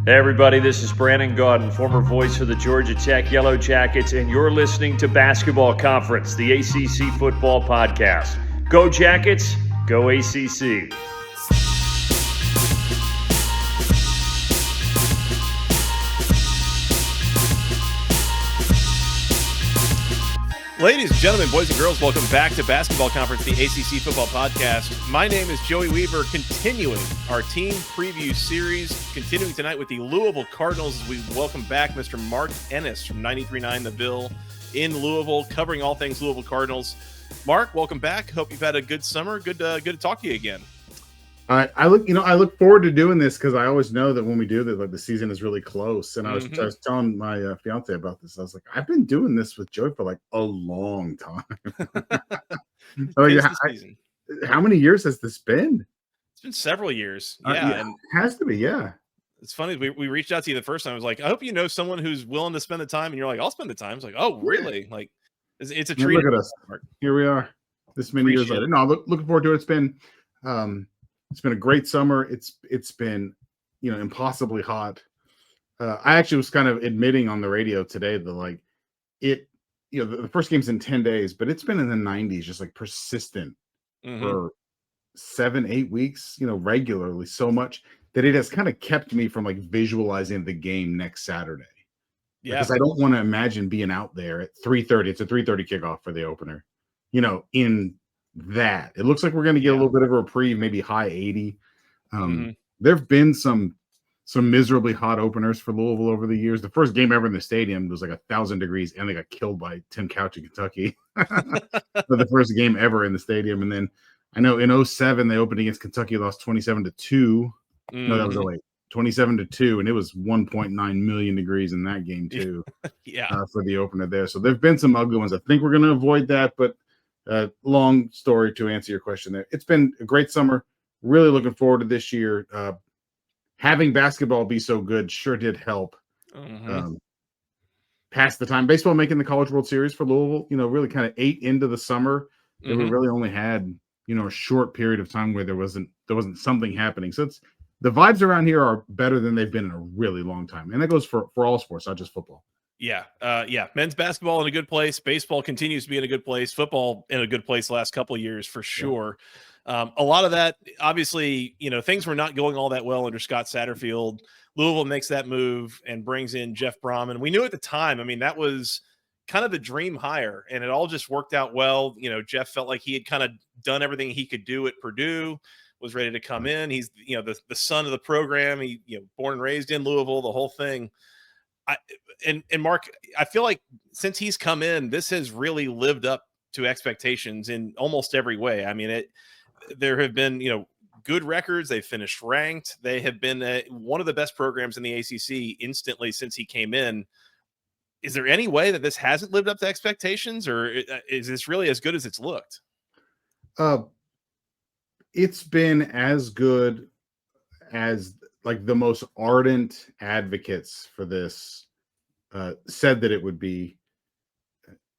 Hey everybody, this is Brandon Gaudin, former voice for the Georgia Tech Yellow Jackets, and you're listening to Basketball Conference, the ACC football podcast. Go Jackets, go ACC. Ladies and gentlemen, boys and girls, welcome back to Basketball Conference, the ACC football podcast. My name is Joey Weaver, continuing our team preview series, continuing tonight with the Louisville Cardinals as we welcome back Mr. Mark Ennis from 93.9 The Ville in Louisville, covering all things Louisville Cardinals. Mark, welcome back. Hope you've had a good summer. Good to talk to you again. I look forward to doing this because I always know that when we do this, like the season is really close. And I was telling my fiance about this. I was like, I've been doing this with Joey for like a long time. How many years has this been? It's been several years. Yeah, and it has to be. Yeah. It's funny. We reached out to you the first time. I was like, I hope you know someone who's willing to spend the time. And you're like, I'll spend the time. It's like, oh, really? Like, it's a treat. Look at us. Here we are. This many years later. No, looking forward to it. It's been a great summer. It's been, impossibly hot. I actually was kind of admitting on the radio today that the first game's in 10 days, but it's been in the 90s, just like persistent for 7-8 weeks, regularly, so much that it has kind of kept me from like visualizing the game next Saturday. Yeah. Because I don't want to imagine being out there at 3:30. It's a 3:30 kickoff for the opener, in that it looks like we're going to get a little bit of a reprieve, maybe high 80. There have been some miserably hot openers for Louisville over the years. The first game ever in the stadium was like 1,000 degrees and they got killed by Tim Couch in Kentucky. For the first game ever in the stadium. And then I know in 2007 they opened against Kentucky, lost 27-2. No, that was 2008. 27-2, and it was 1.9 million degrees in that game too. For the opener there. So there've been some ugly ones. I think we're going to avoid that, but long story to answer your question there. It's been a great summer. Really looking forward to this year. Having basketball be so good sure did help pass the time. Baseball making the College World Series for Louisville, really kind of ate into the summer. We really only had, a short period of time where there wasn't something happening. So the vibes around here are better than they've been in a really long time. And that goes for all sports, not just football. Yeah. Men's basketball in a good place. Baseball continues to be in a good place. Football in a good place the last couple of years for sure. A lot of that, obviously, things were not going all that well under Scott Satterfield. Louisville makes that move and brings in Jeff Brohm. And we knew at the time, that was kind of the dream hire, and it all just worked out well. Jeff felt like he had kind of done everything he could do at Purdue, was ready to come in. He's, the son of the program. He, born and raised in Louisville, the whole thing. And Mark, I feel like since he's come in, this has really lived up to expectations in almost every way. There have been, good records. They've finished ranked. They have been one of the best programs in the ACC instantly since he came in. Is there any way that this hasn't lived up to expectations, or is this really as good as it's looked? It's been as good as like the most ardent advocates for this said that it would be,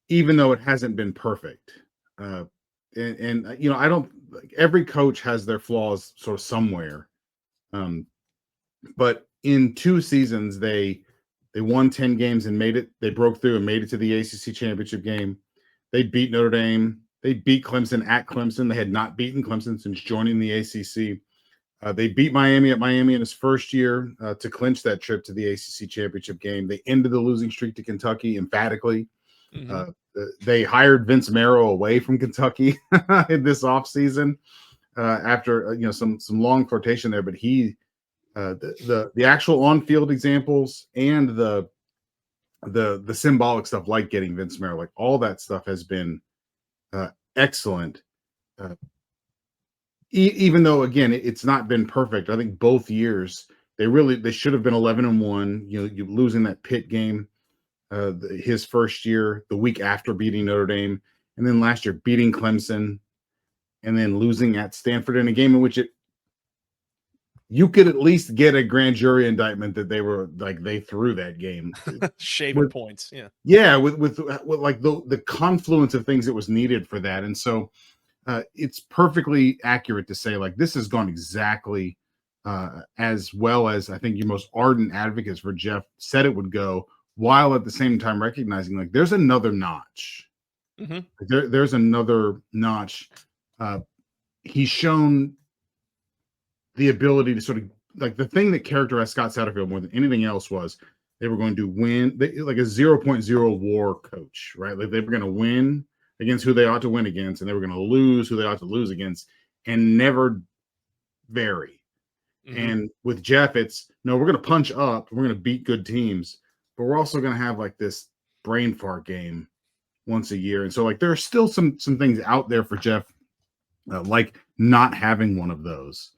even though it hasn't been perfect. I don't, every coach has their flaws sort of somewhere. But in 2 seasons, they won 10 games and made it. They broke through and made it to the ACC championship game. They beat Notre Dame. They beat Clemson at Clemson. They had not beaten Clemson since joining the ACC. They beat Miami at Miami in his first year to clinch that trip to the ACC championship game. They ended the losing streak to Kentucky emphatically. They hired Vince Marrow away from Kentucky in this offseason after some long flirtation there. But he, the actual on-field examples and the symbolic stuff, like getting Vince Marrow, like all that stuff has been excellent. Even though, again, it's not been perfect. I think both years they should have been 11-1. You losing that Pitt game, his first year, the week after beating Notre Dame, and then last year beating Clemson, and then losing at Stanford in a game in which you could at least get a grand jury indictment that they threw that game. Shaving points, with like the confluence of things that was needed for that, and so. It's perfectly accurate to say like this has gone exactly as well as I think your most ardent advocates for Jeff said it would go, while at the same time recognizing like there's another notch. There's another notch. He's shown the ability to sort of like the thing that characterized Scott Satterfield more than anything else was they were going to win like a 0.0 war coach, right? Like they were going to win against who they ought to win against, and they were going to lose who they ought to lose against, and never vary. And with Jeff, it's no, we're going to punch up, we're going to beat good teams, but we're also going to have like this brain fart game once a year. And so like there are still some things out there for Jeff, like not having one of those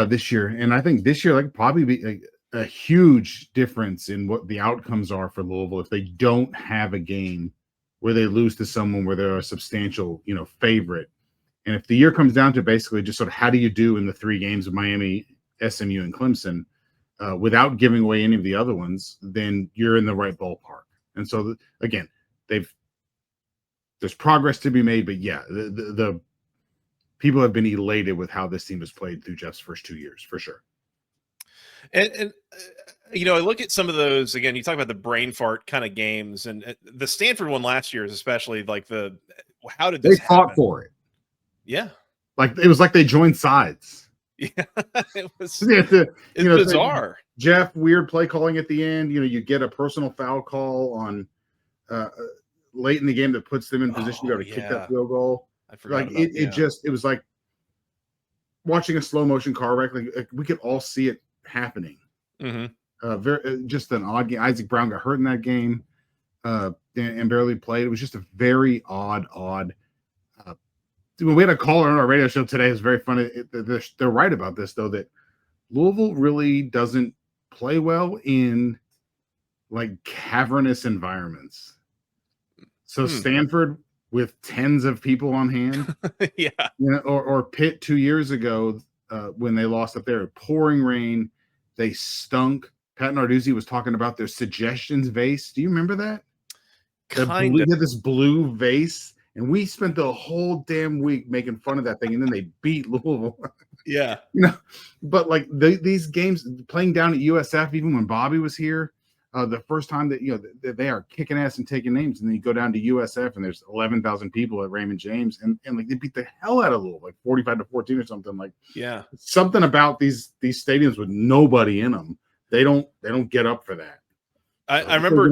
this year. And I think this year like probably be a huge difference in what the outcomes are for Louisville if they don't have a game where they lose to someone where they're a substantial, favorite. And if the year comes down to basically just sort of how do you do in the 3 games of Miami, SMU, and Clemson without giving away any of the other ones, then you're in the right ballpark. And so, again, there's progress to be made, but yeah, the people have been elated with how this team has played through Jeff's first 2 years, for sure. And I look at some of those, again, you talk about the brain fart kind of games, and the Stanford one last year is especially like how did this happen? Fought for it. Yeah. Like it was like they joined sides. Yeah. It was it's bizarre. Jeff, weird play calling at the end. You get a personal foul call on late in the game that puts them in position to be able to kick that field goal. I forgot like it was like watching a slow motion car wreck. Like we could all see it happening. Just an odd game. Isaac Brown got hurt in that game and barely played. It was just a very odd. We had a caller on our radio show today. It's very funny. They're right about this, though, that Louisville really doesn't play well in like cavernous environments. So Stanford with tens of people on hand, or Pitt 2 years ago when they lost up there, pouring rain, they stunk. Pat Narduzzi was talking about their suggestions vase. Do you remember that? They had this blue vase. And we spent the whole damn week making fun of that thing, and then they beat Louisville. Yeah. But like these games, playing down at USF, even when Bobby was here, the first time that they are kicking ass and taking names, and then you go down to USF and there's 11,000 people at Raymond James, and like they beat the hell out of Louisville, like 45-14 or something. Like something about these stadiums with nobody in them, they don't get up for that. I remember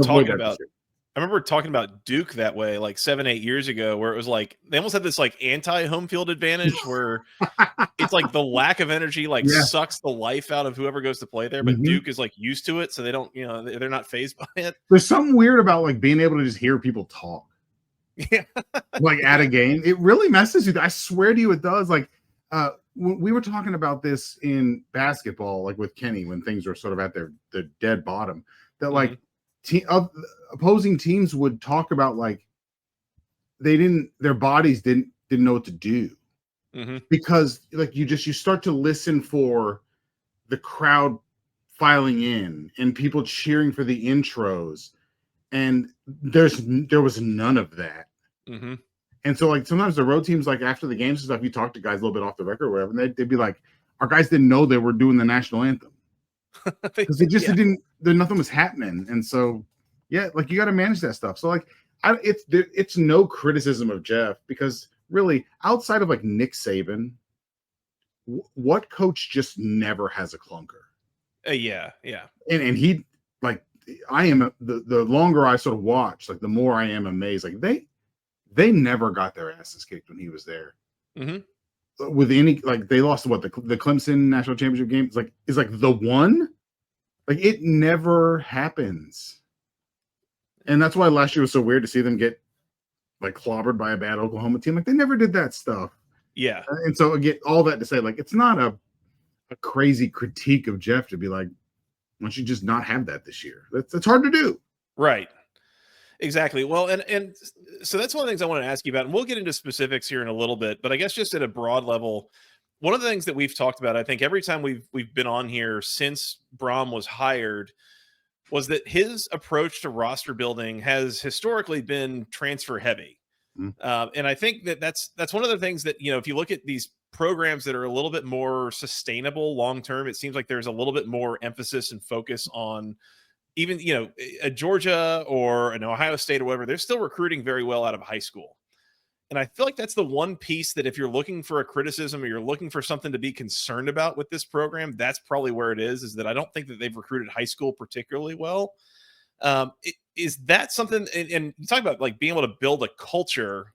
talking about Duke that way like 7-8 years ago, where it was like they almost had this like anti-home field advantage where it's like the lack of energy sucks the life out of whoever goes to play there, but Duke is like used to it, so they don't, they're not fazed by it. There's something weird about like being able to just hear people talk. Yeah. Like at a game. It really messes with you. I swear to you it does. Like we were talking about this in basketball, like with Kenny, when things were sort of at their dead bottom, that like opposing teams would talk about like their bodies didn't know what to do because like you start to listen for the crowd filing in and people cheering for the intros, and there was none of that. And so like sometimes the road teams, like after the games and stuff, you talk to guys a little bit off the record or whatever, and they'd be like, our guys didn't know they were doing the national anthem because nothing was happening. And so like you got to manage that stuff. So like it's no criticism of Jeff, because really outside of like Nick Saban, what coach just never has a clunker? And he like, I am the longer I sort of watch, like the more I am amazed. Like they never got their asses kicked when he was there. With any, like they lost the Clemson national championship game. It's like the one, like it never happens. And that's why last year was so weird to see them get like clobbered by a bad Oklahoma team. Like they never did that stuff. Yeah. And so again, all that to say, like, it's not a crazy critique of Jeff to be like, why don't you just not have that this year? That's hard to do. Right. Exactly. Well, and so that's one of the things I want to ask you about, and we'll get into specifics here in a little bit, but I guess just at a broad level, one of the things that we've talked about, I think every time we've been on here since Brohm was hired, was that his approach to roster building has historically been transfer heavy. And I think that's one of the things that, if you look at these programs that are a little bit more sustainable long term. It seems like there's a little bit more emphasis and focus on even, a Georgia or an Ohio State or whatever. They're still recruiting very well out of high school. And I feel like that's the one piece that if you're looking for a criticism or you're looking for something to be concerned about with this program, that's probably where it is that I don't think that they've recruited high school particularly well. Is that something, and you talk about like being able to build a culture,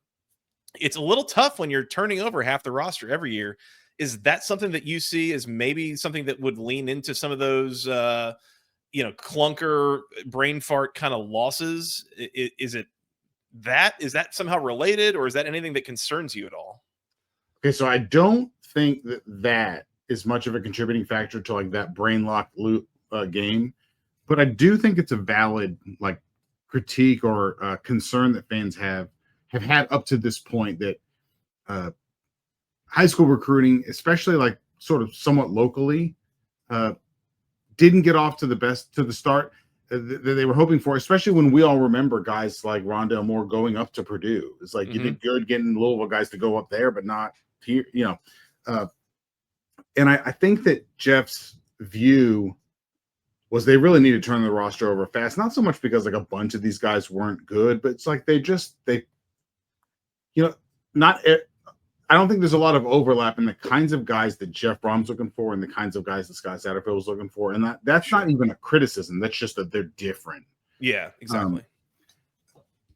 it's a little tough when you're turning over half the roster every year. Is that something that you see as maybe something that would lean into some of those, clunker brain fart kind of losses? Is that somehow related, or is that anything that concerns you at all? Okay, so I don't think that is much of a contributing factor to like that brain lock loop game, but I do think it's a valid like critique or concern that fans have had up to this point that high school recruiting, especially like sort of somewhat locally, didn't get off to the start that they were hoping for, especially when we all remember guys like Rondale Moore going up to Purdue. It's like you did good getting Louisville guys to go up there, but not here, and I think that Jeff's view was they really need to turn the roster over fast, not so much because like a bunch of these guys weren't good, but it's like I don't think there's a lot of overlap in the kinds of guys that Jeff Brohm's looking for and the kinds of guys that Scott Satterfield was looking for. And that's not even a criticism. That's just that they're different. Yeah, exactly.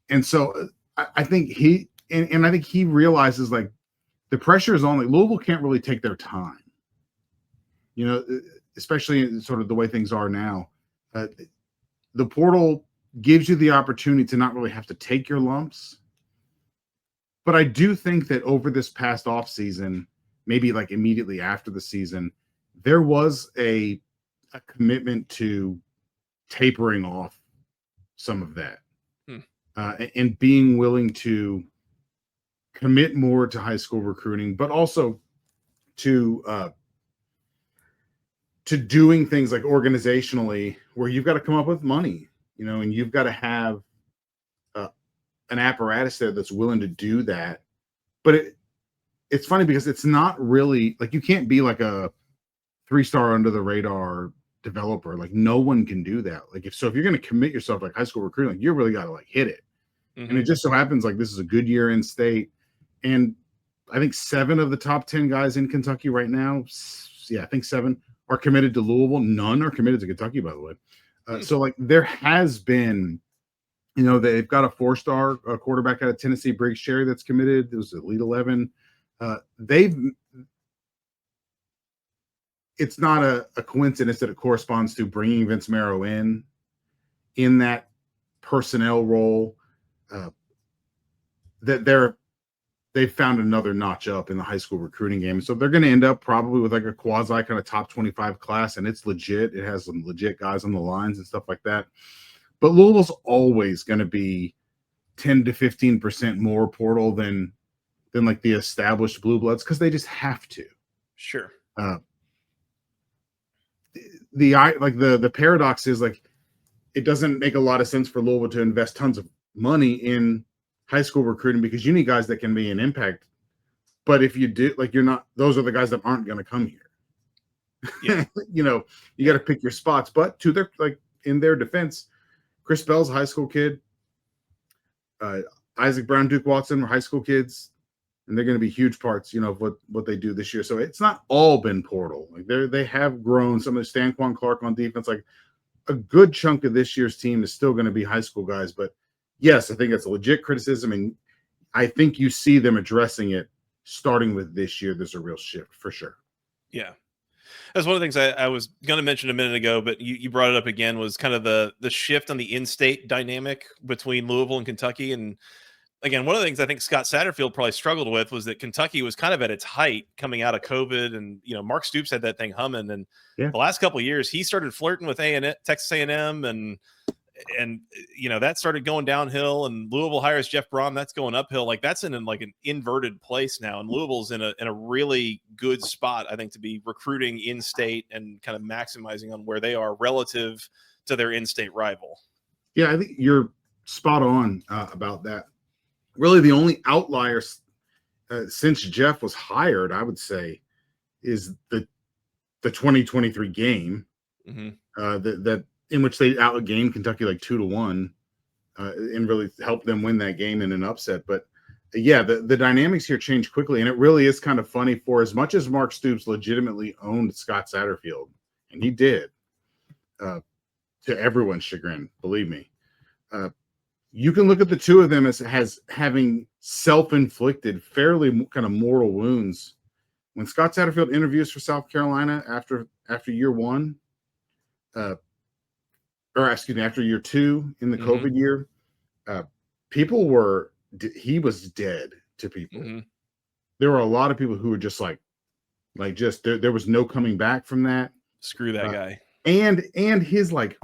And so I think I think he realizes like the pressure is on. Like Louisville can't really take their time, especially in sort of the way things are now. The portal gives you the opportunity to not really have to take your lumps. But I do think that over this past off season, maybe like immediately after the season, there was a commitment to tapering off some of that and being willing to commit more to high school recruiting, but also to doing things like organizationally where you've got to come up with money, and you've got to have an apparatus there that's willing to do that. But it's funny because it's not really like you can't be like a 3-star under the radar developer. Like no one can do that. Like if you're going to commit yourself like high school recruiting, like you really got to like hit it. And it just so happens like this is a good year in state. And I think 7 of the top 10 guys in Kentucky right now, I think 7 are committed to Louisville. None are committed to Kentucky, by the way. So like there has been, they've got a 4-star quarterback out of Tennessee, Briggs Cherry, that's committed. It was Elite 11. It's not a coincidence that it corresponds to bringing Vince Marrow in that personnel role. That they've found another notch up in the high school recruiting game. So they're going to end up probably with like a quasi kind of top 25 class, and it's legit. It has some legit guys on the lines and stuff like that. But Louisville's always going to be 10 to 15% more portal than like the established blue bloods because they just have to. Sure. The paradox is like it doesn't make a lot of sense for Louisville to invest tons of money in high school recruiting because you need guys that can be an impact. But if you do, like those are the guys that aren't going to come here. Yeah. You got to pick your spots. But in their defense, Chris Bell's a high school kid. Isaac Brown, Duke Watson were high school kids, and they're going to be huge parts, of what they do this year. So it's not all been portal. Like they have grown. Some of the Stanquan Clark on defense, like a good chunk of this year's team is still going to be high school guys. But yes, I think that's a legit criticism, and I think you see them addressing it starting with this year. There's a real shift for sure. Yeah. That's one of the things I was going to mention a minute ago, but you brought it up again, was kind of the shift on the in-state dynamic between Louisville and Kentucky. And again, one of the things I think Scott Satterfield probably struggled with was that Kentucky was kind of at its height coming out of COVID. And, Mark Stoops had that thing humming. And the last couple of years, he started flirting with Texas A&M and that started going downhill, and Louisville hires Jeff Brohm. That's going uphill. Like that's in like an inverted place now. And Louisville's in a really good spot, I think, to be recruiting in state and kind of maximizing on where they are relative to their in-state rival. Yeah, I think you're spot on about that. Really the only outliers since Jeff was hired, I would say, is the 2023 game that in which they outgained Kentucky like 2-1, and really helped them win that game in an upset. But yeah, the dynamics here change quickly, and it really is kind of funny. For as much as Mark Stoops legitimately owned Scott Satterfield, and he did, to everyone's chagrin, believe me, you can look at the two of them as having self-inflicted, fairly kind of mortal wounds. When Scott Satterfield interviews for South Carolina after year one, after year two in the COVID year, he was dead to people. There were a lot of people who were just like there was no coming back from that. Screw that guy. And his like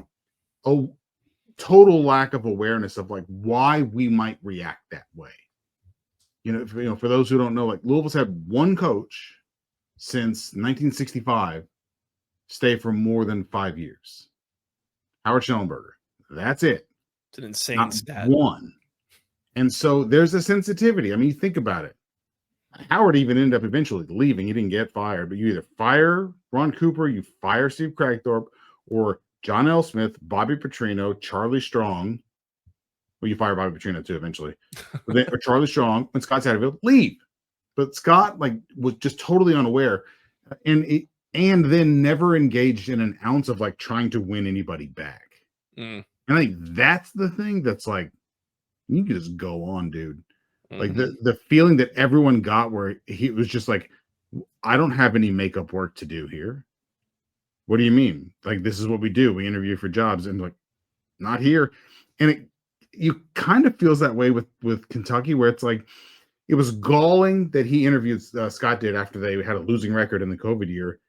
a total lack of awareness of like why we might react that way. For those who don't know, like Louisville's had one coach since 1965 stay for more than 5 years. Howard Schellenberger. That's it. It's an insane Not stat. One. And so there's a sensitivity. I mean, you think about it. Howard even ended up eventually leaving. He didn't get fired, but you either fire Ron Cooper, you fire Steve Cragthorpe, or John L. Smith, Bobby Petrino, Charlie Strong. Well, you fire Bobby Petrino too eventually. Or Charlie Strong and Scott Satterfield leave. But Scott was just totally unaware, and then never engaged in an ounce of like trying to win anybody back. And I think that's the thing that's like, you can just go on, dude. Like the feeling that everyone got where he was just like, I don't have any makeup work to do here. What do you mean? Like, this is what we do. We interview for jobs, and like, not here. And you kind of feels that way with Kentucky, where it's like, it was galling that he interviewed Scott did after they had a losing record in the COVID year.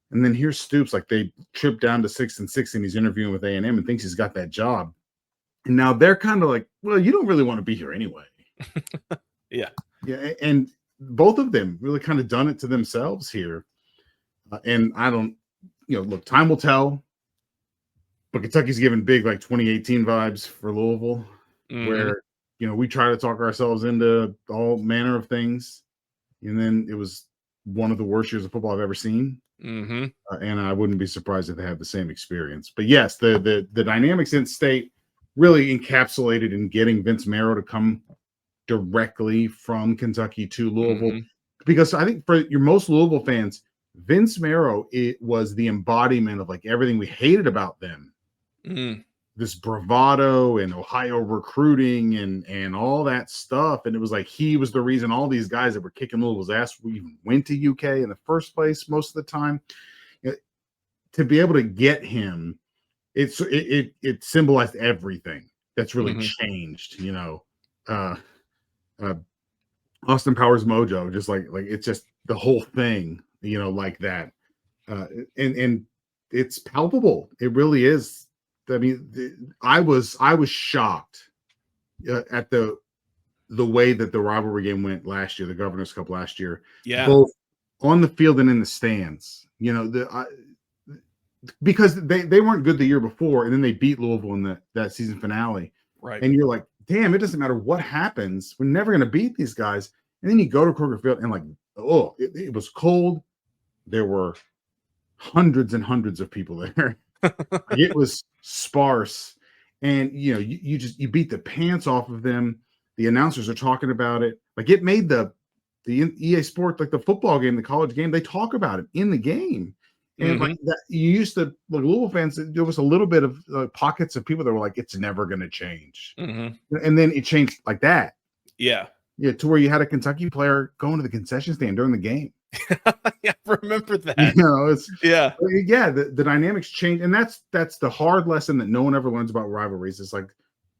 And then here's Stoops, like they tripped down to 6-6 and he's interviewing with A&M and thinks he's got that job. And now they're kind of like, well, you don't really want to be here anyway. Yeah. And both of them really kind of done it to themselves here. And I don't, look, time will tell. But Kentucky's giving big like 2018 vibes for Louisville, where we try to talk ourselves into all manner of things, and then it was one of the worst years of football I've ever seen. And I wouldn't be surprised if they had the same experience. But yes, the dynamics in state really encapsulated in getting Vince Marrow to come directly from Kentucky to Louisville, because I think for your most Louisville fans, Vince Marrow, it was the embodiment of like everything we hated about them. This bravado and Ohio recruiting and all that stuff. And it was like he was the reason all these guys that were kicking Louisville's ass even went to UK in the first place most of the time. To be able to get him, it symbolized everything that's really changed, Austin Powers Mojo, just like it's just the whole thing, like that. And it's palpable. It really is. I mean, I was shocked at the way that the rivalry game went last year, the Governor's Cup last year, both on the field and in the stands. Because they weren't good the year before, and then they beat Louisville in that season finale. Right. And you're like, damn, it doesn't matter what happens. We're never going to beat these guys. And then you go to Kroger Field and like, it was cold. There were hundreds and hundreds of people there. It was sparse, and you beat the pants off of them. The announcers are talking about it. Like, it made the EA Sport, like the football game, the college game, they talk about it in the game. And like that, you used to, like Louisville fans, there was a little bit of pockets of people that were like, it's never going to change. And then it changed like that. Yeah, to where you had a Kentucky player going to the concession stand during the game. Yeah, remember that. It's the dynamics change, and that's the hard lesson that no one ever learns about rivalries. It's like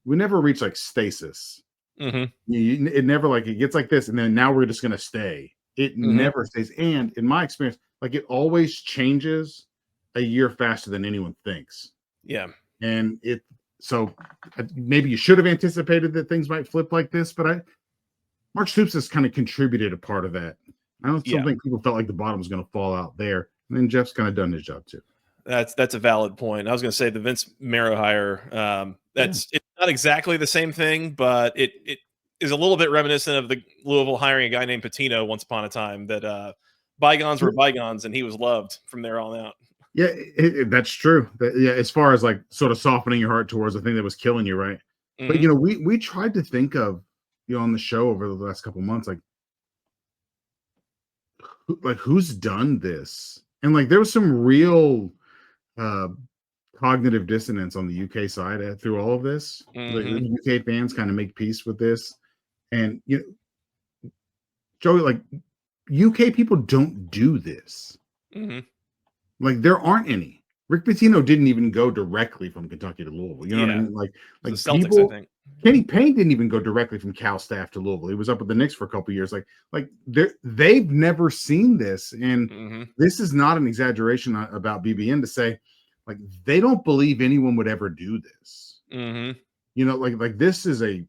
we never reach like stasis. It never like it gets like this, and then now we're just gonna stay. It never stays. And in my experience, like it always changes a year faster than anyone thinks. Yeah, and so maybe you should have anticipated that things might flip like this, but Mark Stoops has kind of contributed a part of that. I don't think people felt like the bottom was going to fall out there. And then Jeff's kind of done his job too. That's a valid point. I was going to say the Vince Marrow hire. It's not exactly the same thing, but it is a little bit reminiscent of the Louisville hiring a guy named Patino once upon a time, that bygones were bygones and he was loved from there on out. Yeah, that's true. Yeah, as far as like sort of softening your heart towards the thing that was killing you, right? But Mhm. we tried to think of on the show over the last couple months, like who's done this, and like there was some real uh cognitive dissonance on the UK side through all of this. Mhm. The UK fans kind of make peace with this, and Joey, like UK people don't do this. Mhm. Like there aren't any. Rick Pitino didn't even go directly from Kentucky to Louisville. You know what I Yeah. mean? Like The like Celtics, I people. think. Kenny Payne didn't even go directly from Cal staff to Louisville. He was up with the Knicks for a couple years. Like they've never seen this, and Mhm. this is not an exaggeration about BBN to say, like they don't believe anyone would ever do this. Mhm. Like this is a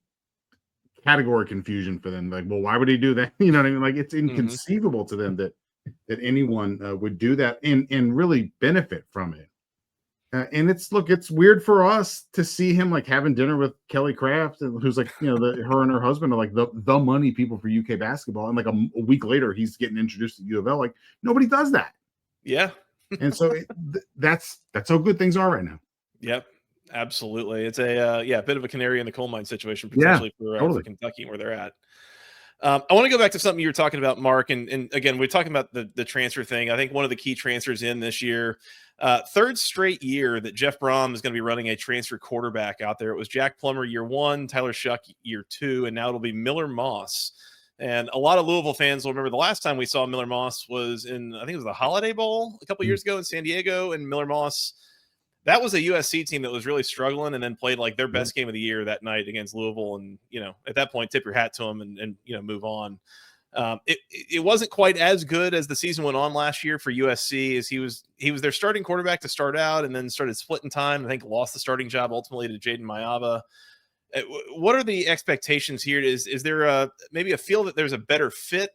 category confusion for them. Like, well, why would he do that? You know what I mean? Like it's Mhm. inconceivable to them that anyone would do that and really benefit from it. And it's weird for us to see him like having dinner with Kelly Craft, who's like, her and her husband are like the money people for UK basketball. And like a week later, he's getting introduced to U of L. Like nobody does that. Yeah. And so that's how good things are right now. Yep. Absolutely. It's a bit of a canary in the coal mine situation Yeah, potentially for totally. Kentucky and where they're at. I want to go back to something you were talking about, Mark, and again, we're talking about the transfer thing. I think one of the key transfers in this year, third straight year that Jeff Brohm is going to be running a transfer quarterback out there. It was Jack Plummer year 1, Tyler Shuck year 2, and now it'll be Miller Moss. And a lot of Louisville fans will remember the last time we saw Miller Moss was in, I think it was the Holiday Bowl a couple years ago in San Diego, and Miller Moss. That was a USC team that was really struggling and then played like their best game of the year that night against Louisville. And, at that point, tip your hat to them and move on. It wasn't quite as good as the season went on last year for USC, as he was their starting quarterback to start out and then started splitting time. I think lost the starting job ultimately to Jaden Mayava. What are the expectations here? Is there maybe a feel that there's a better fit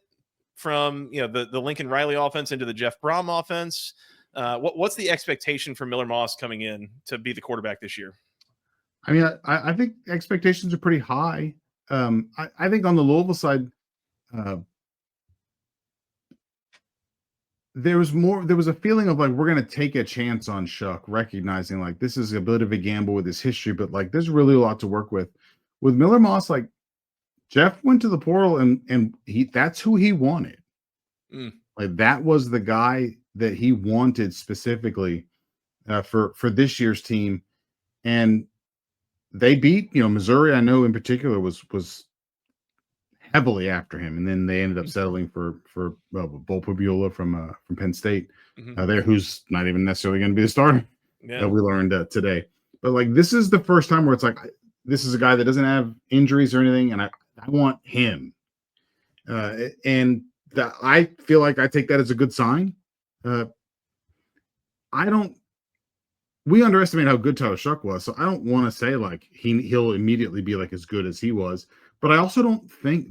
from the Lincoln Riley offense into the Jeff Brohm offense? What's the expectation for Miller Moss coming in to be the quarterback this year? I mean, I think expectations are pretty high. I think on the Louisville side, there was a feeling of like, we're going to take a chance on Shuck, recognizing like this is a bit of a gamble with his history, but like there's really a lot to work with. With Miller Moss, like Jeff went to the portal and that's who he wanted. Like that was the guy that he wanted specifically for this year's team. And they beat, Missouri, I know in particular was heavily after him, and then they ended up settling for Bo Pabula from Penn State, there, who's not even necessarily going to be the starter. Yeah. We learned today, but like this is the first time where it's like this is a guy that doesn't have injuries or anything, and I want him, and that I feel like I take that as a good sign. We underestimate how good Tyler Shuck was, so I don't want to say like he'll immediately be like as good as he was, but I also don't think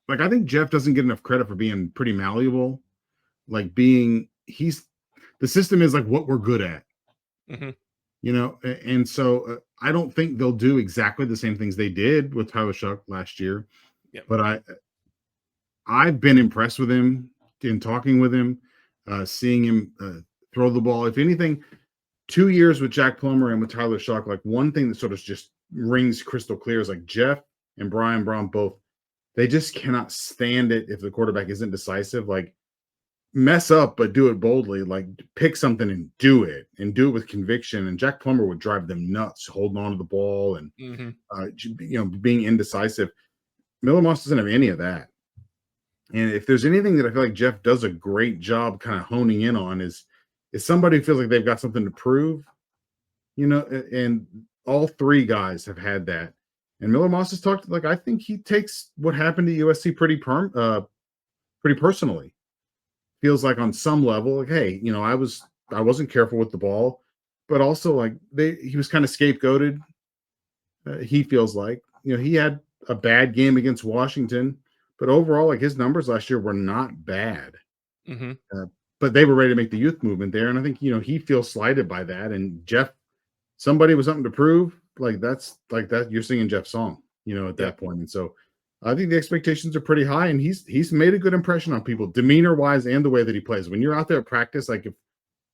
I think Jeff doesn't get enough credit for being pretty malleable, like the system is like what we're good at, and so I don't think they'll do exactly the same things they did with Tyler Shuck last year, but I've been impressed with him in talking with him, seeing him throw the ball. If anything, 2 years with Jack Plummer and with Tyler Shuck, like one thing that sort of just rings crystal clear is like Jeff and Brian Brohm both, they just cannot stand it if the quarterback isn't decisive. Like mess up, but do it boldly. Like pick something and do it with conviction. And Jack Plummer would drive them nuts, holding on to the ball and being indecisive. Miller Moss doesn't have any of that. And if there's anything that I feel like Jeff does a great job kind of honing in on is somebody who feels like they've got something to prove, and all three guys have had that. And Miller Moss has talked like, I think he takes what happened to USC pretty personally. Feels like on some level, like, hey, I wasn't careful with the ball, but also like he was kind of scapegoated. He feels like, he had a bad game against Washington, but overall, like his numbers last year were not bad. But they were ready to make the youth movement there. And I think, he feels slighted by that. And Jeff, somebody with something to prove, like that's like that. You're singing Jeff's song, at that point. And so I think the expectations are pretty high, and he's made a good impression on people, demeanor wise, and the way that he plays. When you're out there at practice, like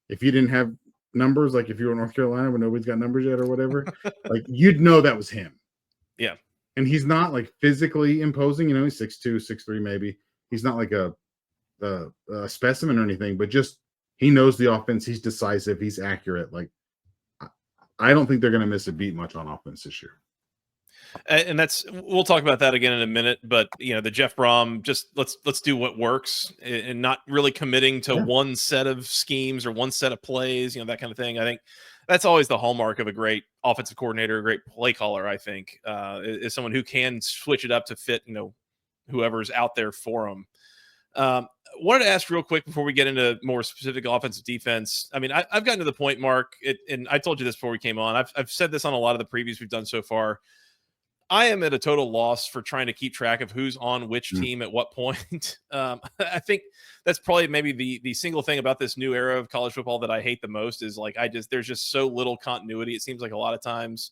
if you didn't have numbers, like if you were in North Carolina where nobody's got numbers yet or whatever, like you'd know that was him. Yeah. And he's not like physically imposing, he's 6'2", 6'3", maybe. He's not like a specimen or anything, but just he knows the offense. He's decisive. He's accurate. Like I don't think they're going to miss a beat much on offense this year. And we'll talk about that again in a minute, but the Jeff Brohm, just let's do what works and not really committing to one set of schemes or one set of plays, that kind of thing. I think that's always the hallmark of a great offensive coordinator, a great play caller, I think, is someone who can switch it up to fit, whoever's out there for them. Wanted to ask real quick before we get into more specific offensive defense. I mean, I've gotten to the point, Mark, and I told you this before we came on. I've said this on a lot of the previews we've done so far. I am at a total loss for trying to keep track of who's on which team at what point. I think that's probably maybe the single thing about this new era of college football that I hate the most is like there's just so little continuity. It seems like a lot of times.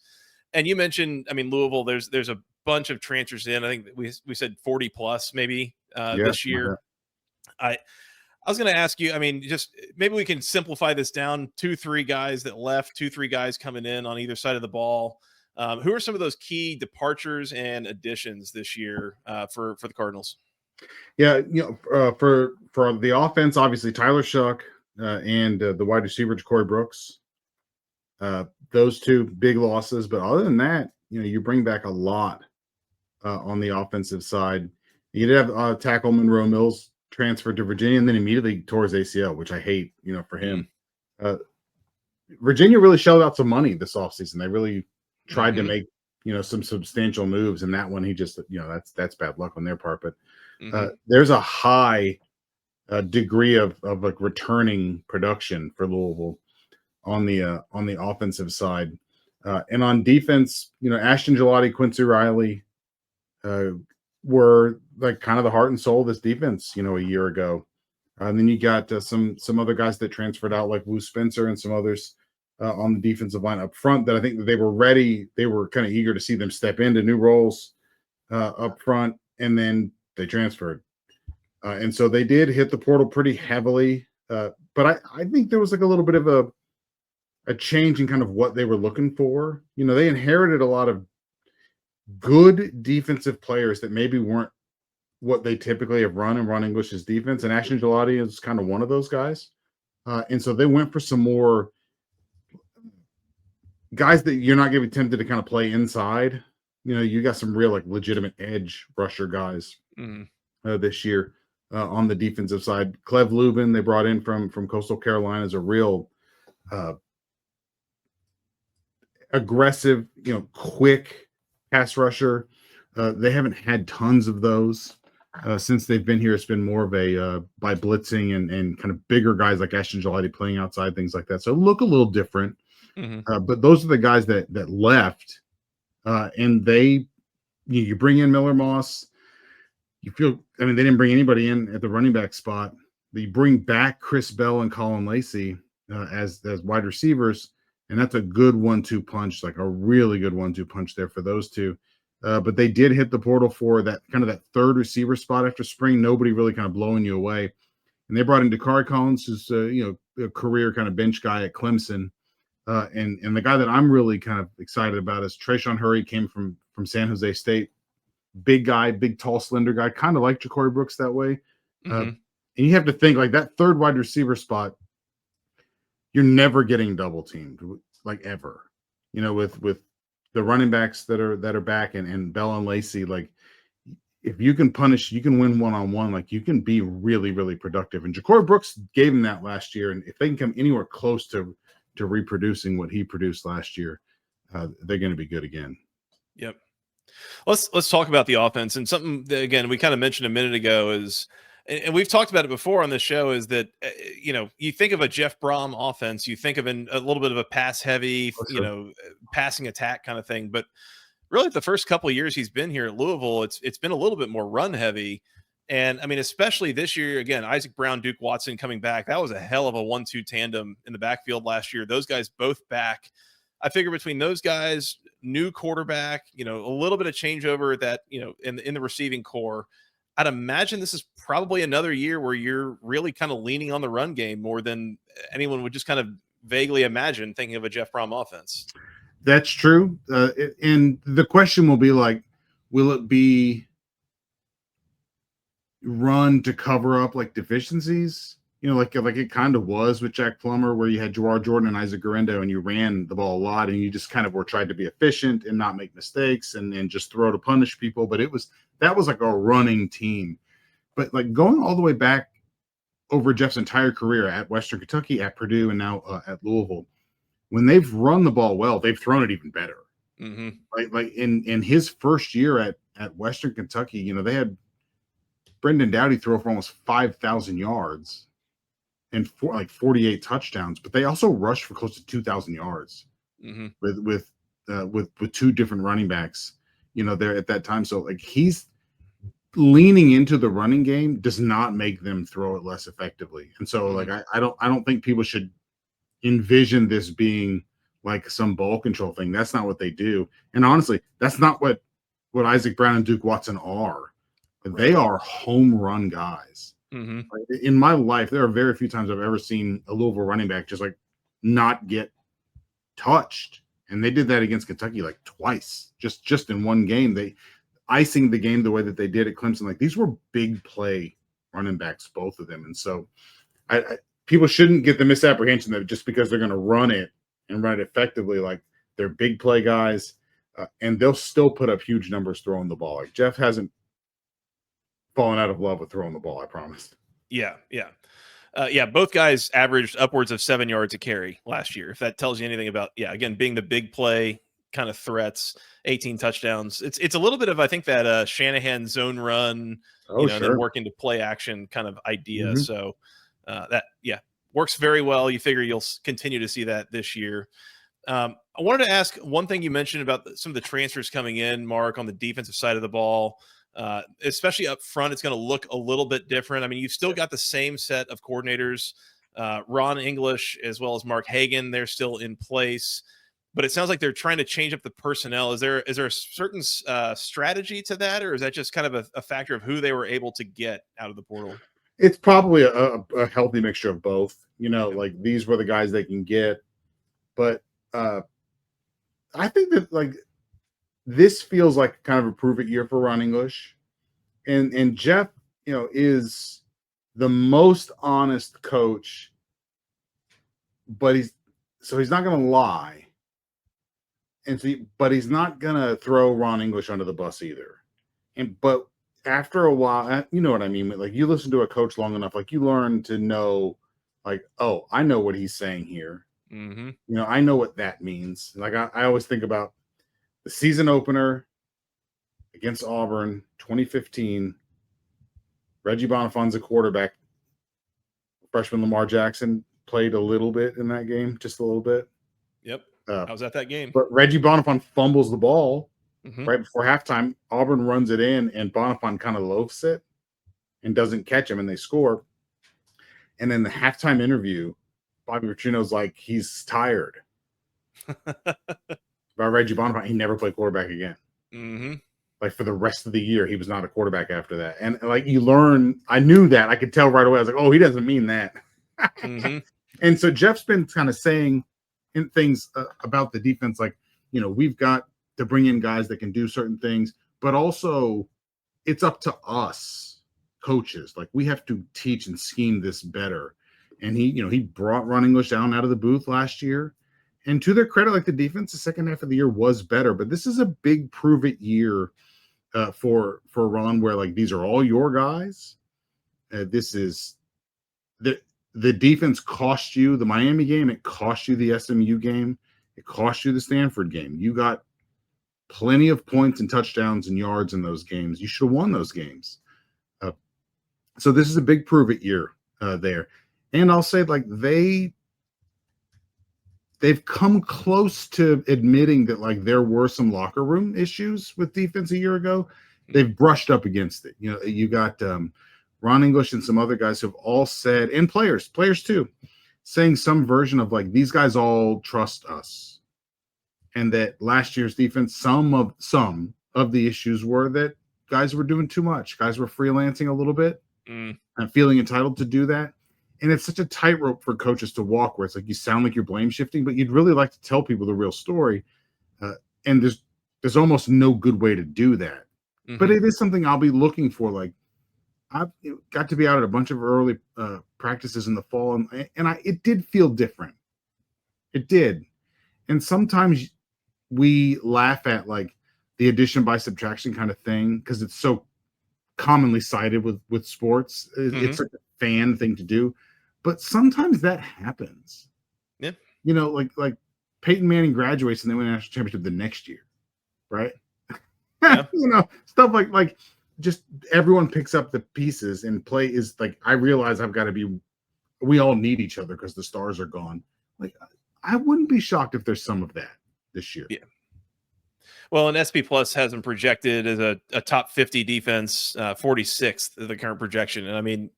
And you mentioned, Louisville. There's a bunch of transfers in. I think we said 40 plus maybe this year. I was going to ask you. Just maybe we can simplify this down: 2-3 guys that left, 2-3 guys coming in on either side of the ball. Who are some of those key departures and additions this year for the Cardinals? Yeah, for the offense, obviously Tyler Shuck and the wide receiver Ja'Cory Brooks. Those two big losses, but other than that, you bring back a lot on the offensive side. You did have tackle Monroe Mills transferred to Virginia and then immediately tore his ACL, which I hate, for him. Virginia really shelled out some money this offseason. They really tried to make some substantial moves, and that one he just that's bad luck on their part. But there's a high degree of like returning production for Louisville on the offensive side, and on defense, Ashton Gelati, Quincy Riley were like kind of the heart and soul of this defense, a year ago. And then you got some other guys that transferred out, like Wu Spencer and some others. On the defensive line up front that I think that they were ready. They were kind of eager to see them step into new roles up front, and then they transferred. And so they did hit the portal pretty heavily. But I think there was like a little bit of a change in kind of what they were looking for. They inherited a lot of good defensive players that maybe weren't what they typically have run in Ron English's defense. And Ashton Gelati is kind of one of those guys. And so they went for some more guys that you're not going to be tempted to kind of play inside. You got some real like legitimate edge rusher guys this year on the defensive side. Clev Lubin they brought in from Coastal Carolina is a real aggressive, quick pass rusher. They haven't had tons of those since they've been here. It's been more of a by blitzing and kind of bigger guys like Ashton Gelati playing outside, things like that. So look a little different. But those are the guys that left, and you bring in Miller Moss. You feel, they didn't bring anybody in at the running back spot. You bring back Chris Bell and Colin Lacey as wide receivers, and that's a good 1-2 punch, like a really good 1-2 punch there for those two. But they did hit the portal for that kind of that third receiver spot after spring. Nobody really kind of blowing you away, and they brought in Dakari Collins, who's a career kind of bench guy at Clemson. And the guy that I'm really kind of excited about is Trayshawn Hurry, came from San Jose State. Big guy, big, tall, slender guy, kind of like Ja'Cory Brooks that way. And you have to think like that third wide receiver spot, you're never getting double teamed, like ever. With the running backs that are back and Bell and Lacey, like if you can punish, you can win one-on-one, like you can be really, really productive. And Ja'Cory Brooks gave him that last year. And if they can come anywhere close to reproducing what he produced last year, they're going to be good again. Yep. Let's talk about the offense, and something that, again, we kind of mentioned a minute ago is, and we've talked about it before on this show, is that you think of a Jeff Brohm offense, you think of a little bit of a pass heavy, passing attack kind of thing, but really the first couple of years he's been here at Louisville, it's been a little bit more run heavy. And especially this year, again, Isaac Brown, Duke Watson coming back. That was a hell of a 1-2 tandem in the backfield last year. Those guys both back. I figure between those guys, new quarterback, a little bit of changeover that, in the receiving core. I'd imagine this is probably another year where you're really kind of leaning on the run game more than anyone would just kind of vaguely imagine thinking of a Jeff Brohm offense. That's true. And the question will be like, will it be run to cover up like deficiencies? Like it kind of was with Jack Plummer, where you had Gerard Jordan and Isaac Guerrero, and you ran the ball a lot, and you just kind of were trying to be efficient and not make mistakes and just throw to punish people. But that was like a running team. But like going all the way back over Jeff's entire career at Western Kentucky, at Purdue, and now at Louisville, when they've run the ball well, they've thrown it even better. Mm-hmm. Like in his first year at Western Kentucky, they had Brendan Doughty throw for almost 5,000 yards and 48 touchdowns, but they also rushed for close to 2,000 yards with two different running backs, there at that time. So like he's leaning into the running game does not make them throw it less effectively. And so like I don't think people should envision this being like some ball control thing. That's not what they do. And honestly, that's not what Isaac Brown and Duke Watson are. They are home run guys. Mm-hmm. In my life, there are very few times I've ever seen a Louisville running back just like not get touched. And they did that against Kentucky like twice, just in one game. They icing the game the way that they did at Clemson. Like these were big play running backs, both of them. And so people shouldn't get the misapprehension that just because they're going to run it and run it effectively, like they're big play guys, and they'll still put up huge numbers throwing the ball. Like Jeff hasn't fallen out of love with throwing the ball, I promise. Yeah. Both guys averaged upwards of 7 yards a carry last year. If that tells you anything about, again, being the big play kind of threats, 18 touchdowns. It's a little bit of, I think, that Shanahan zone run, sure. And then working to play action kind of idea. Mm-hmm. So that works very well. You figure you'll continue to see that this year. I wanted to ask one thing you mentioned about some of the transfers coming in, Mark, on the defensive side of the ball. Especially up front, it's going to look a little bit different. I mean, you've still got the same set of coordinators, Ron English as well as Mark Hagan. They're still in place, but it sounds like they're trying to change up the personnel. Is there a certain strategy to that, or is that just kind of a factor of who they were able to get out of the portal? It's probably a healthy mixture of both. Like these were the guys they can get, but I think that like this feels like kind of a prove it year for Ron English, and Jeff, is the most honest coach, but he's not going to lie, but he's not going to throw Ron English under the bus either. But after a while, you know what I mean? Like you listen to a coach long enough, like you learn to know, like, oh, I know what he's saying here. Mm-hmm. I know what that means. Like I always think about the season opener against Auburn, 2015. Reggie Bonifon's a quarterback. Freshman Lamar Jackson played a little bit in that game, just a little bit. Yep, I was at that game. But Reggie Bonifon fumbles the ball mm-hmm. right before halftime. Auburn runs it in, and Bonifon kind of loafs it and doesn't catch him, and they score. And then the halftime interview, Bobby Petrino's like, he's tired. About Reggie Bonifon, he never played quarterback again. Mm-hmm. Like for the rest of the year, he was not a quarterback after that. And like you learn, I knew that. I could tell right away. I was like, oh, he doesn't mean that. Mm-hmm. And so Jeff's been kind of saying things about the defense, like, we've got to bring in guys that can do certain things, but also it's up to us coaches. Like we have to teach and scheme this better. And he brought Ron English down out of the booth last year. And to their credit, like the defense, the second half of the year was better, but this is a big prove it year for Ron, where like these are all your guys. This is the defense cost you the Miami game. It cost you the SMU game. It cost you the Stanford game. You got plenty of points and touchdowns and yards in those games. You should have won those games. So this is a big prove it year there. And I'll say like they've come close to admitting that like there were some locker room issues with defense a year ago. They've brushed up against it. You got Ron English and some other guys who have all said, and players too, saying some version of like, these guys all trust us. and that last year's defense, some of the issues were that guys were doing too much. Guys were freelancing a little bit and feeling entitled to do that. And it's such a tightrope for coaches to walk where it's like you sound like you're blame shifting, but you'd really like to tell people the real story. And there's almost no good way to do that. But it is something I'll be looking for. Like, I've got to be out at a bunch of early practices in the fall, and it did feel different. It did. And sometimes we laugh at like the addition by subtraction kind of thing because it's so commonly cited with sports. It's like a fan thing to do. But sometimes that happens. Yeah. You know, like Peyton Manning graduates and they win a national championship the next year, right? Yeah. You know, stuff like just everyone picks up the pieces and play is like, I realize we all need each other because the stars are gone. Like, I wouldn't be shocked if there's some of that this year. Yeah. Well, and SP Plus has them projected as a top 50 defense, 46th the current projection. And I mean,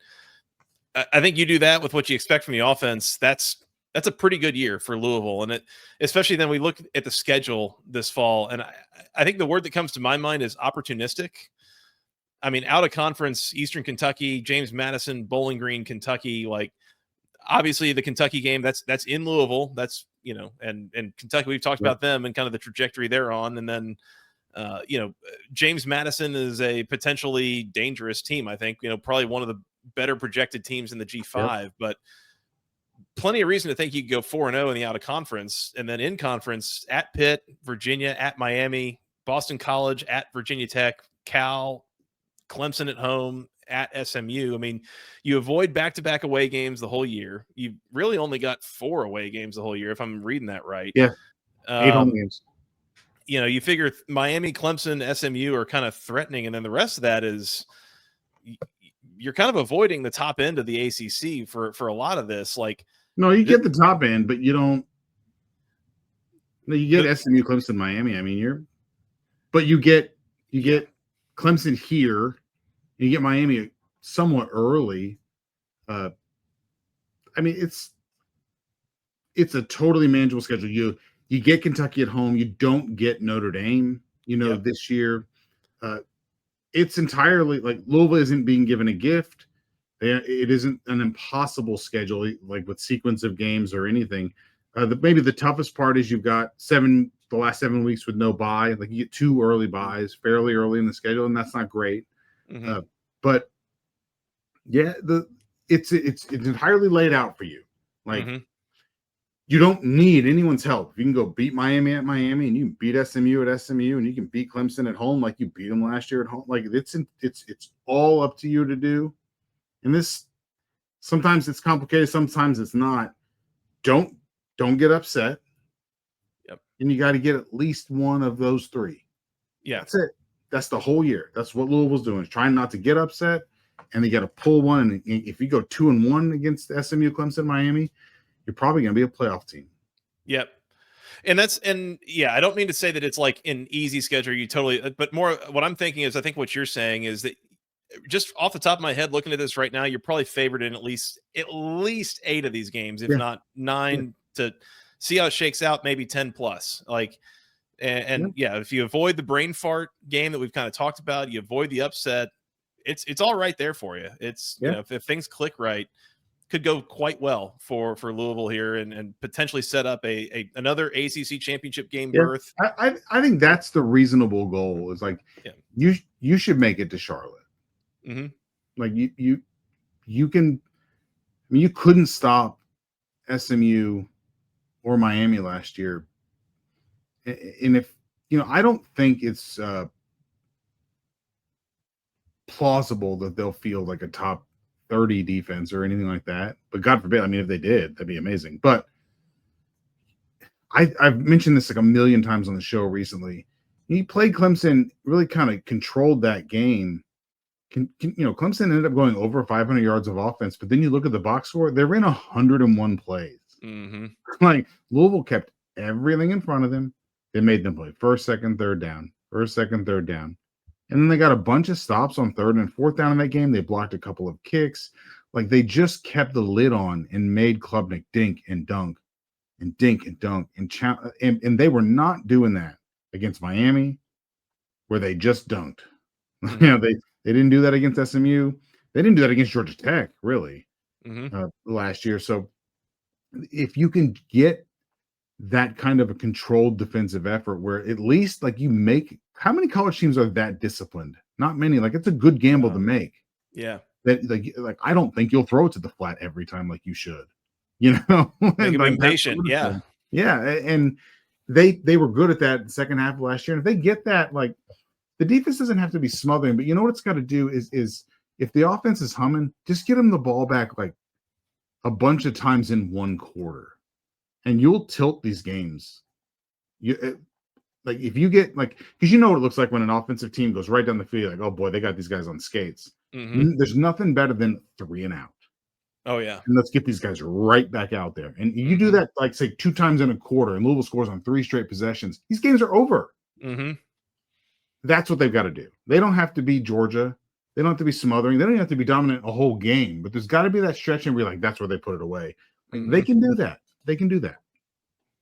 I think you do that with what you expect from the offense. That's a pretty good year for Louisville. And especially then we look at the schedule this fall. And I think the word that comes to my mind is opportunistic. I mean, out of conference, Eastern Kentucky, James Madison, Bowling Green, Kentucky, like obviously the Kentucky game that's in Louisville. That's, you know, and Kentucky, we've talked about them and kind of the trajectory they're on. And then, you know, James Madison is a potentially dangerous team. I think, you know, probably one of the better projected teams in the G5, but plenty of reason to think you could go 4-0 in the out of conference, and then in conference at Pitt, Virginia, at Miami, Boston College, at Virginia Tech, Cal, Clemson at home, at SMU. I mean, you avoid back-to-back away games the whole year. You really only got 4 away games the whole year, if I'm reading that right. Yeah, 8 home games. You know, you figure Miami, Clemson, SMU are kind of threatening, and then the rest of that is you're kind of avoiding the top end of the ACC for a lot of this. Like, no, you get the top end, but you don't. No, you get SMU, Clemson, Miami. I mean, you get Clemson here, and you get Miami somewhat early. I mean, it's a totally manageable schedule. You get Kentucky at home. You don't get Notre Dame. You know, this year. It's entirely like Louisville isn't being given a gift. It isn't an impossible schedule, like with sequence of games or anything. Maybe the toughest part is you've got the last 7 weeks with no bye. Like you get 2 early byes fairly early in the schedule, and that's not great. But yeah, it's entirely laid out for you. Like you don't need anyone's help. You can go beat Miami at Miami, and you can beat SMU at SMU, and you can beat Clemson at home like you beat them last year at home. Like it's all up to you to do. And this sometimes it's complicated, sometimes it's not. Don't get upset. Yep. And you got to get at least one of those 3. Yeah, that's it. That's the whole year. That's what Louisville's doing, is trying not to get upset, and they got to pull one. And if you go 2-1 against SMU, Clemson, Miami, you're probably going to be a playoff team. Yep. And I don't mean to say that it's like an easy schedule. But more what I'm thinking is, I think what you're saying is that just off the top of my head, looking at this right now, you're probably favored in at least 8 of these games, if not 9 to see how it shakes out, maybe 10 plus. Like, and if you avoid the brain fart game that we've kind of talked about, you avoid the upset, it's all right there for you. It's, you know, if things click right, could go quite well for Louisville here and potentially set up another ACC championship game berth. I think that's the reasonable goal, is like you should make it to Charlotte. Like you can. I mean, you couldn't stop SMU or Miami last year, and if you know, I don't think it's plausible that they'll field like a top 30 defense or anything like that. But God forbid, I mean, if they did, that'd be amazing. But I've mentioned this like a million times on the show recently. He played Clemson, really kind of controlled that game. Clemson ended up going over 500 yards of offense, but then you look at the box score, they're in 101 plays. Like Louisville kept everything in front of them. They made them play first, second, third down. And then they got a bunch of stops on 3rd and 4th down in that game. They blocked a couple of kicks. Like they just kept the lid on and made Klubnik dink and dunk. and dink and dunk and they were not doing that against Miami, where they just dunked. Mm-hmm. You know, they didn't do that against SMU. They didn't do that against Georgia Tech, really, last year. So if you can get that kind of a controlled defensive effort where at least like you make, how many college teams are that disciplined? Not many. Like, it's a good gamble to make. Yeah. That like I don't think you'll throw it to the flat every time like you should. You know, make them like impatient. Yeah. Yeah. And they were good at that in the second half of last year. And if they get that, like, the defense doesn't have to be smothering, but you know what it's got to do is if the offense is humming, just get them the ball back like a bunch of times in one quarter, and you'll tilt these games. Like if you get like, because you know what it looks like when an offensive team goes right down the field, like, oh boy, they got these guys on skates. There's nothing better than 3 and out. Oh yeah. And let's get these guys right back out there. And you do that, like, say 2 times in a quarter, and Louisville scores on 3 straight possessions. These games are over. That's what they've got to do. They don't have to be Georgia. They don't have to be smothering. They don't even have to be dominant a whole game. But there's got to be that stretch and be like, that's where they put it away. Like, they can do that. They can do that.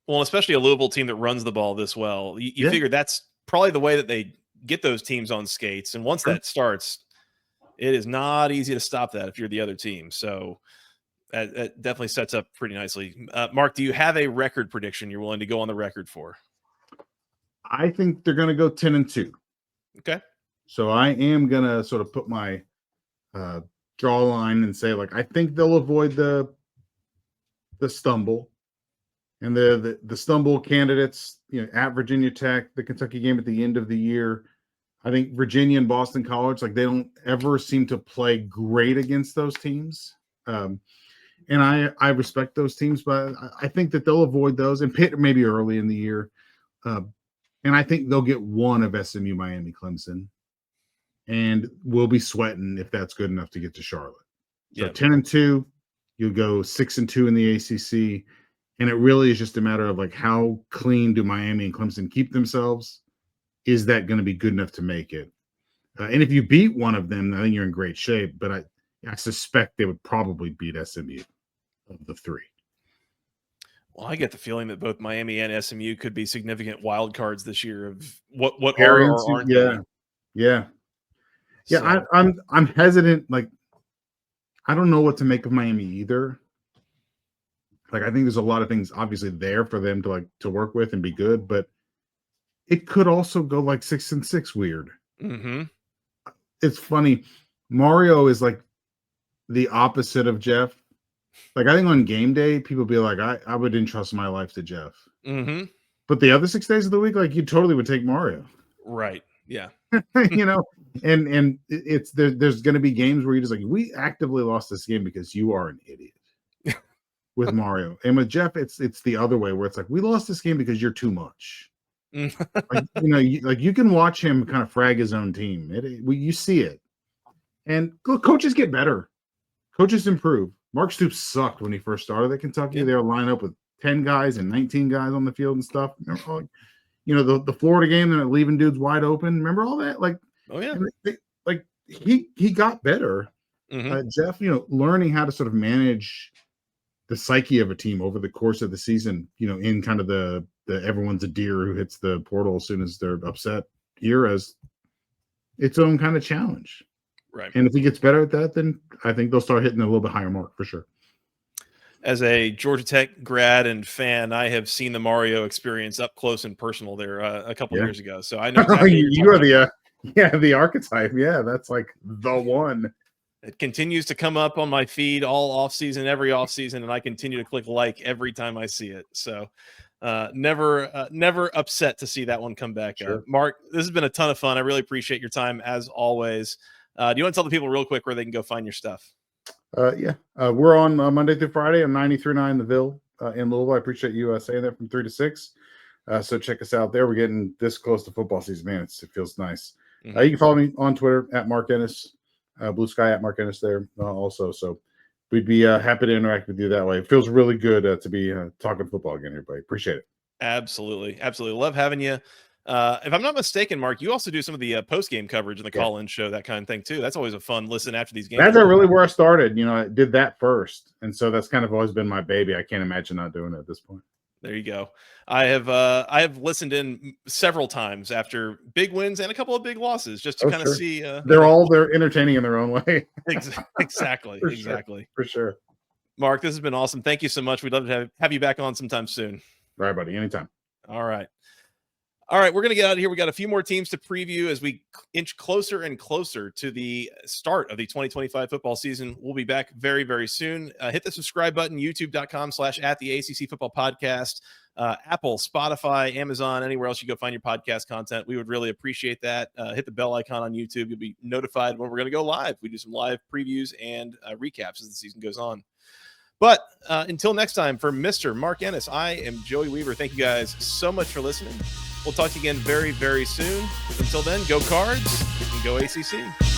Well, especially a Louisville team that runs the ball this well. You figure that's probably the way that they get those teams on skates. And once that starts, it is not easy to stop that if you're the other team. So that definitely sets up pretty nicely. Mark, do you have a record prediction you're willing to go on the record for? I think they're going to go 10-2. Okay. So I am going to sort of put my draw line and say, like, I think they'll avoid the stumble. And the stumble candidates, you know, at Virginia Tech, the Kentucky game at the end of the year. I think Virginia and Boston College, like, they don't ever seem to play great against those teams. And I respect those teams, but I think that they'll avoid those. And Pitt maybe early in the year. And I think they'll get one of SMU, Miami, Clemson. And we'll be sweating if that's good enough to get to Charlotte. So 10-2, you'll go 6-2 in the ACC. And it really is just a matter of, like, how clean do Miami and Clemson keep themselves? Is that going to be good enough to make it? And if you beat one of them, I think you're in great shape. But I suspect they would probably beat SMU of the 3. Well, I get the feeling that both Miami and SMU could be significant wild cards this year of what Parents, are or aren't they? Yeah. So, I'm hesitant. Like, I don't know what to make of Miami either. Like, I think there's a lot of things obviously there for them to work with and be good, but it could also go like 6-6 weird. It's funny. Mario is like the opposite of Jeff. Like, I think on game day, people be like, I would entrust my life to Jeff. But the other 6 days of the week, like, you totally would take Mario. Right. Yeah. You know, and it's there's going to be games where you're just like, we actively lost this game because you are an idiot. With Mario. And with Jeff, it's the other way, where it's like, we lost this game because you're too much. Like, you know, you can watch him kind of frag his own team. You see it. And look, coaches get better. Coaches improve. Mark Stoops sucked when he first started at Kentucky. They were lined up with 10 guys and 19 guys on the field and stuff. You know, the Florida game, and leaving dudes wide open. Remember all that? Like, oh yeah. Like, he got better. Jeff, you know, learning how to sort of manage the psyche of a team over the course of the season, you know, in kind of the everyone's a deer who hits the portal as soon as they're upset era's its own kind of challenge. Right. And if he gets better at that, then I think they'll start hitting a little bit higher mark for sure. As a Georgia Tech grad and fan, I have seen the Mario experience up close and personal there a couple years ago. So I know exactly you are the archetype. Yeah, that's like the one. It continues to come up on my feed all offseason, every offseason, and I continue to click like every time I see it. So never upset to see that one come back. Sure. Mark, this has been a ton of fun. I really appreciate your time as always. Do you want to tell the people real quick where they can go find your stuff? We're on Monday through Friday on 93.9 The Ville in Louisville. I appreciate you saying that, from 3 to 6. So check us out there. We're getting this close to football season, man. It feels nice. You can follow me on Twitter at Mark Ennis. Blue Sky at Mark Ennis there also. So we'd be happy to interact with you that way. It feels really good to be talking football again, everybody. Appreciate it. Absolutely. Love having you. If I'm not mistaken, Mark, you also do some of the post-game coverage and the call-in show, that kind of thing too. That's always a fun listen after these games. That's really where I started. You know, I did that first. And so that's kind of always been my baby. I can't imagine not doing it at this point. There you go. I have listened in several times after big wins and a couple of big losses just to kind of see. They're entertaining in their own way. Exactly. For sure. Mark, this has been awesome. Thank you so much. We'd love to have you back on sometime soon. All right, buddy. Anytime. All right. We're going to get out of here. We got a few more teams to preview as we inch closer and closer to the start of the 2025 football season. We'll be back very, very soon. Hit the subscribe button, youtube.com/@the-ACC Football Podcast, Apple, Spotify, Amazon, anywhere else you go find your podcast content. We would really appreciate that. Hit the bell icon on YouTube. You'll be notified when we're going to go live. We do some live previews and recaps as the season goes on. But until next time, for Mr. Mark Ennis, I am Joey Weaver. Thank you guys so much for listening. We'll talk to you again very, very soon. Until then, go Cards and go ACC.